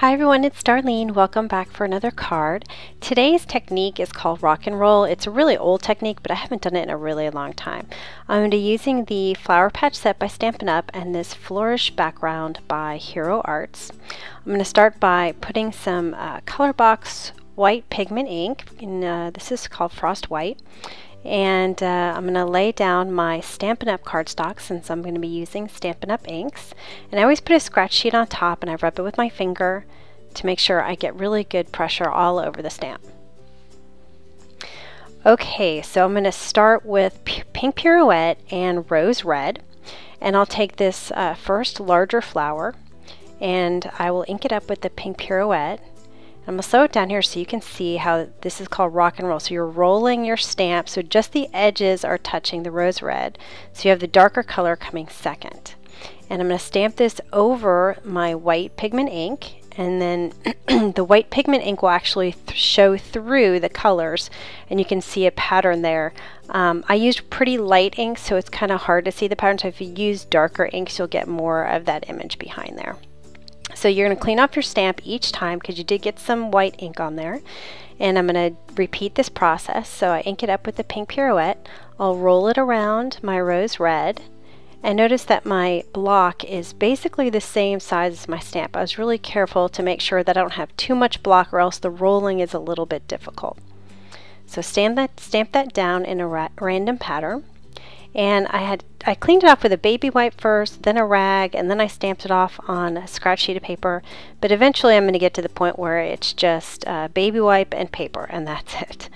Hi everyone, it's Darlene. Welcome back for another card. Today's technique is called rock and roll. It's a really old technique, but I haven't done it in a really long time. I'm going to be using the Flower Patch set by Stampin' Up! And this Flourish background by Hero Arts. I'm going to start by putting some color box white pigment ink, and this is called Frost White. And I'm going to lay down my Stampin' Up! Cardstock since I'm going to be using Stampin' Up! Inks. And I always put a scratch sheet on top and I rub it with my finger to make sure I get really good pressure all over the stamp. Okay, so I'm going to start with Pink Pirouette and Rose Red. And I'll take this first larger flower and I will ink it up with the Pink Pirouette. I'm going to slow it down here so you can see how this is called rock and roll. So you're rolling your stamp so just the edges are touching the rose red. So you have the darker color coming second. And I'm going to stamp this over my white pigment ink, and then the white pigment ink will actually show through the colors and you can see a pattern there. I used pretty light ink so it's kind of hard to see the pattern, so if you use darker inks you'll get more of that image behind there. So you're going to clean off your stamp each time because you did get some white ink on there. And I'm going to repeat this process. So I ink it up with the Pink Pirouette. I'll roll it around my rose red. And notice that my block is basically the same size as my stamp. I was really careful to make sure that I don't have too much block or else the rolling is a little bit difficult. So stamp that down in a random pattern. And I cleaned it off with a baby wipe first, then a rag, and then I stamped it off on a scratch sheet of paper. But eventually I'm going to get to the point where it's just baby wipe and paper, and that's it.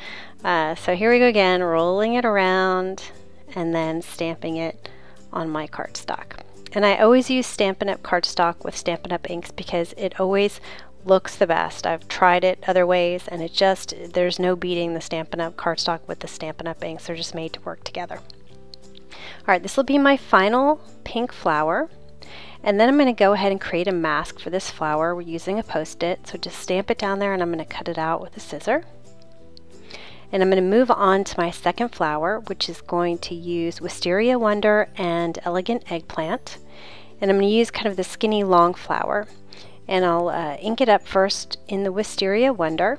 So here we go again, rolling it around and then stamping it on my cardstock. And I always use Stampin' Up! Cardstock with Stampin' Up! Inks because it always looks the best. I've tried it other ways and there's no beating the Stampin' Up! Cardstock with the Stampin' Up! Inks. They're just made to work together. Alright, this will be my final pink flower, and then I'm going to go ahead and create a mask for this flower. We're using a post-it, so just stamp it down there and I'm going to cut it out with a scissor. And I'm going to move on to my second flower, which is going to use Wisteria Wonder and Elegant Eggplant. And I'm going to use kind of the skinny long flower. And I'll ink it up first in the Wisteria Wonder,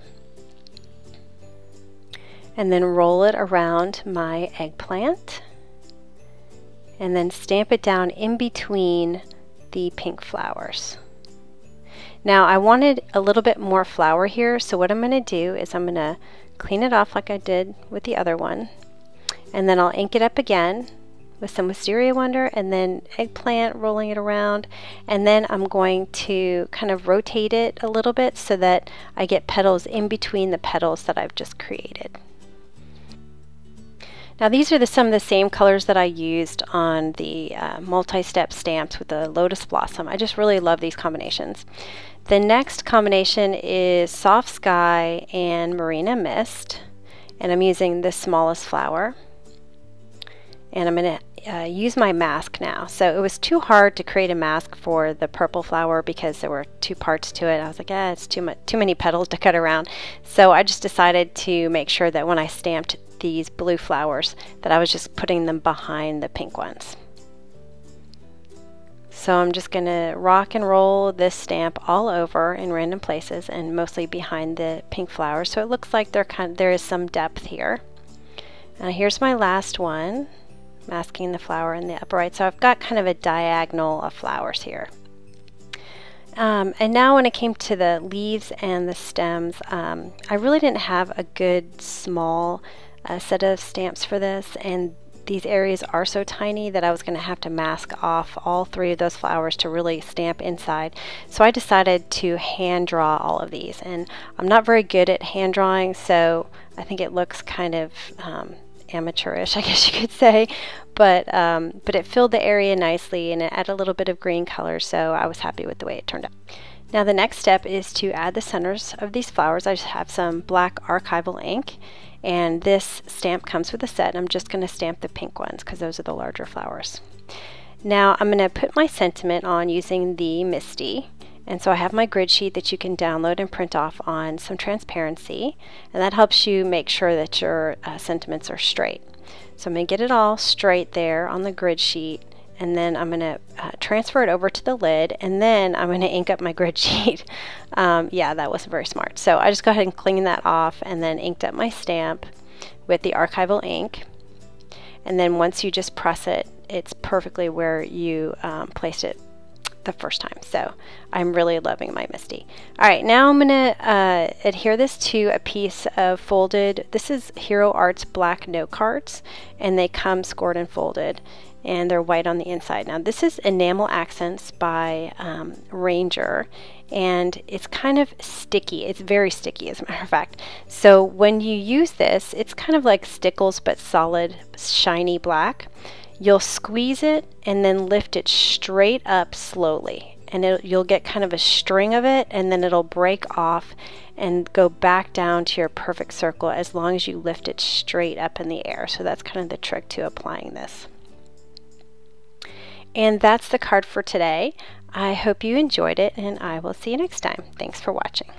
and then roll it around my eggplant. And then stamp it down in between the pink flowers. Now I wanted a little bit more flower here, so what I'm going to do is I'm going to clean it off like I did with the other one, and then I'll ink it up again with some Wisteria Wonder and then eggplant, rolling it around, and then I'm going to kind of rotate it a little bit so that I get petals in between the petals that I've just created. Now these are some of the same colors that I used on the multi-step stamps with the Lotus Blossom. I just really love these combinations. The next combination is Soft Sky and Marina Mist, and I'm using the smallest flower. And I'm going to use my mask now. So it was too hard to create a mask for the purple flower because there were two parts to it. I was like, it's too many petals to cut around. So I just decided to make sure that when I stamped these blue flowers that I was just putting them behind the pink ones. So I'm just going to rock and roll this stamp all over in random places and mostly behind the pink flowers, so it looks like there is some depth here. And here's my last one, masking the flower in the upper right. So I've got kind of a diagonal of flowers here. And now when it came to the leaves and the stems, I really didn't have a good small set of stamps for this, and these areas are so tiny that I was going to have to mask off all three of those flowers to really stamp inside. So I decided to hand draw all of these, and I'm not very good at hand drawing, so I think it looks kind of amateurish, I guess you could say, but it filled the area nicely and it added a little bit of green color, so I was happy with the way it turned out. Now the next step is to add the centers of these flowers. I just have some black archival ink, and this stamp comes with a set, and I'm just going to stamp the pink ones because those are the larger flowers. Now I'm going to put my sentiment on using the Misty, and so I have my grid sheet that you can download and print off on some transparency, and that helps you make sure that your sentiments are straight. So I'm going to get it all straight there on the grid sheet, and then I'm going to transfer it over to the lid, and then I'm going to ink up my grid sheet. Yeah, that wasn't very smart. So I just go ahead and clean that off, and then inked up my stamp with the archival ink. And then once you just press it, it's perfectly where you placed it the first time. So I'm really loving my Misty. All right, now I'm going to adhere this to a piece of folded, this is Hero Arts black note cards, and they come scored and folded, and they're white on the inside. Now this is Enamel Accents by Ranger, and it's kind of sticky. It's very sticky, as a matter of fact. So when you use this, it's kind of like Stickles but solid, shiny black. You'll squeeze it and then lift it straight up slowly, and you'll get kind of a string of it, and then it'll break off and go back down to your perfect circle as long as you lift it straight up in the air. So that's kind of the trick to applying this. And that's the card for today. I hope you enjoyed it, and I will see you next time. Thanks for watching.